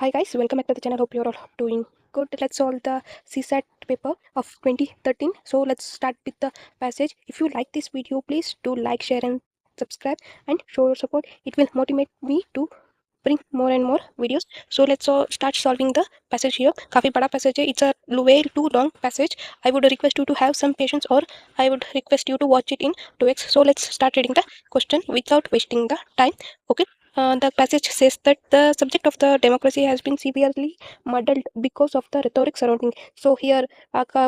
Hi guys, welcome back to the channel. Hope you're all doing good. Let's solve the CSAT paper of 2013. So let's start with the passage. If you like this video, please do like, share and subscribe and show your support. It will motivate me to bring more and more videos. So let's start solving the passage here. काफी बड़ा passage है. It's a way too long passage. I would request you to have some patience, or I would request you to watch it in 2x. So let's start reading the question without wasting the time. Okay. The passage says that the subject of the democracy has been severely muddled because of the rhetoric surrounding. So here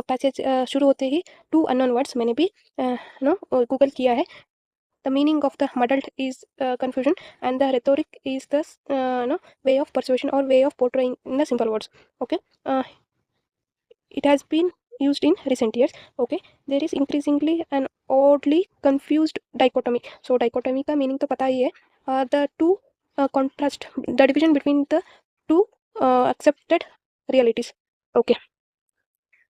passage शुरू होते ही two unknown words मैंने भी Google किया है. The meaning of the muddled is confusion, and the rhetoric is the way of persuasion or way of portraying in the simple words. Okay. It has been used in recent years. Okay. There is increasingly an oddly confused dichotomy. So dichotomy का meaning तो पता ही है. The two contrast, the division between the two accepted realities. Okay.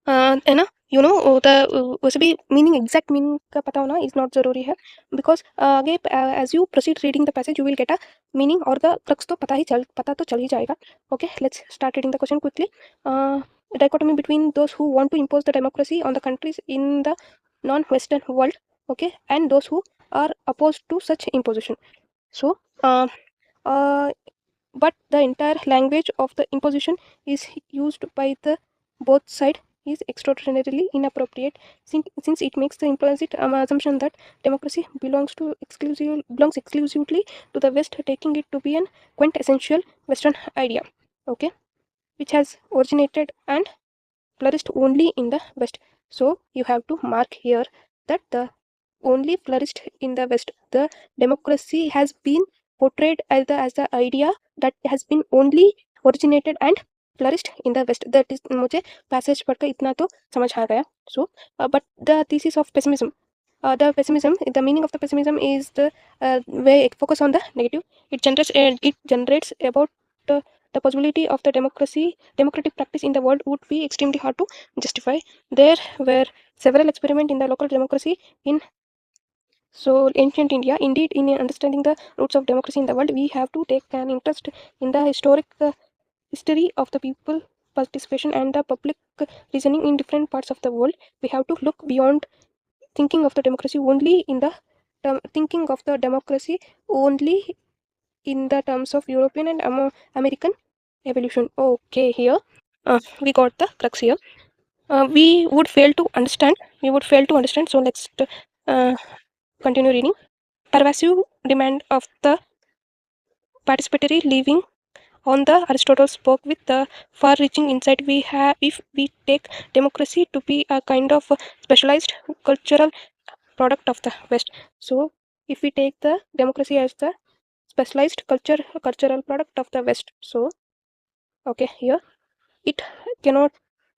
है ना, वैसे भी meaning exact meaning का पता होना इज नॉट जरूरी है, बिकॉज आगे as you proceed reading the passage you will get a meaning और द क्रक्स तो पता तो चल ही जाएगा. Okay, let's start reading the question quickly. Dichotomy between those who want to impose the democracy on the countries in the non-Western world, okay, and those who are opposed to such imposition. So, but the entire language of the imposition is used by the both side is extraordinarily inappropriate, since it makes the implicit assumption that democracy belongs exclusively to the West, taking it to be an quintessential Western idea, okay, which has originated and flourished only in the West. So you have to mark here that the only flourished in the West. The democracy has been portrayed as the idea that has been only originated and flourished in the West. That is, मुझे passage पढ़कर इतना तो समझ आ गया. So, but the thesis of pessimism. The meaning of the pessimism is the way it focus on the negative. It generates about the possibility of the democratic practice in the world would be extremely hard to justify. There were several experiments in the local democracy in ancient India. Indeed, in understanding the roots of democracy in the world, we have to take an interest in the historic history of the people participation and the public reasoning in different parts of the world. We have to look beyond thinking of the democracy only in the terms of European and American evolution. Okay, here we got the crux here. We would fail to understand. So let's continue reading. Pervasive demand of the participatory living on the Aristotle spoke with the far-reaching insight we have if we take democracy to be a kind of specialized cultural product of the West. So if we take the democracy as the specialized cultural product of the West, so okay, here it cannot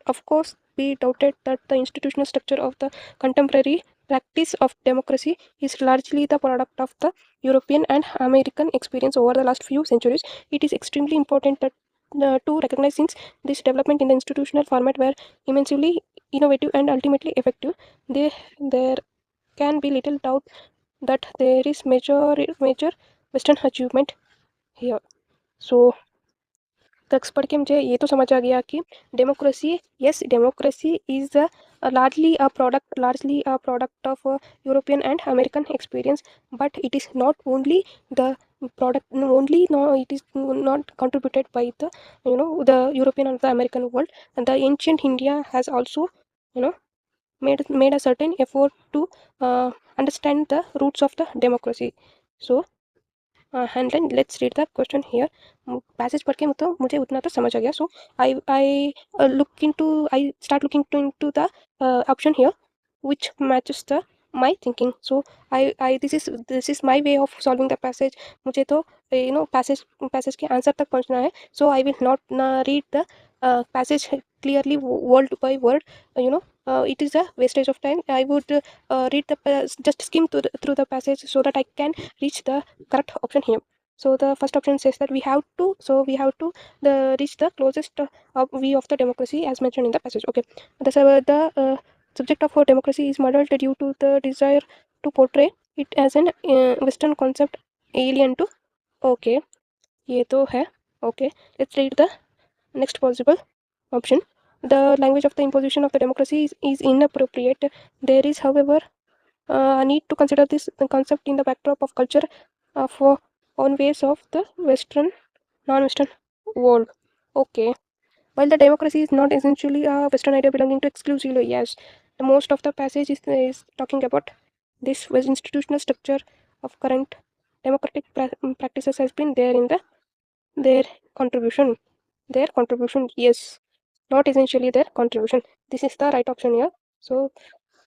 of course be doubted that the institutional structure of the contemporary practice of democracy is largely the product of the European and American experience over the last few centuries. It is extremely important that to recognize, since this development in the institutional format were immensely innovative and ultimately effective, there can be little doubt that there is major Western achievement here. So text पढ़ के मुझे ये तो समझ आ गया कि democracy is largely a product of European and American experience, but it is not only the product it is not contributed by the the European or the American world, and the ancient India has also made a certain effort to understand the roots of the democracy. So and then let's read the question here. Passage पढ़ के मतलब मुझे उतना तो समझ आ गया. So I start looking into the option here which matches the my thinking. So I this is my way of solving the passage. मुझे तो passage के answer तक पहुंचना है. So I will not read the passage clearly word by word. It is a wastage of time. I would read just skim through the passage so that I can reach the correct option here. So the first option says that we have to reach the closest view of the democracy as mentioned in the passage. Okay, the subject of democracy is muddled due to the desire to portray it as an Western concept alien to. Okay, ये तो है. Okay, let's read the next possible option. The language of the imposition of the democracy is inappropriate. There is, however, a need to consider this concept in the backdrop of culture of on ways of the Western, non-Western world. Okay. While the democracy is not essentially a Western idea belonging to exclusively, yes, the most of the passage is talking about this was institutional structure of current democratic practices has been there in their contribution. Their contribution, yes, not essentially their contribution. This is the right option here. So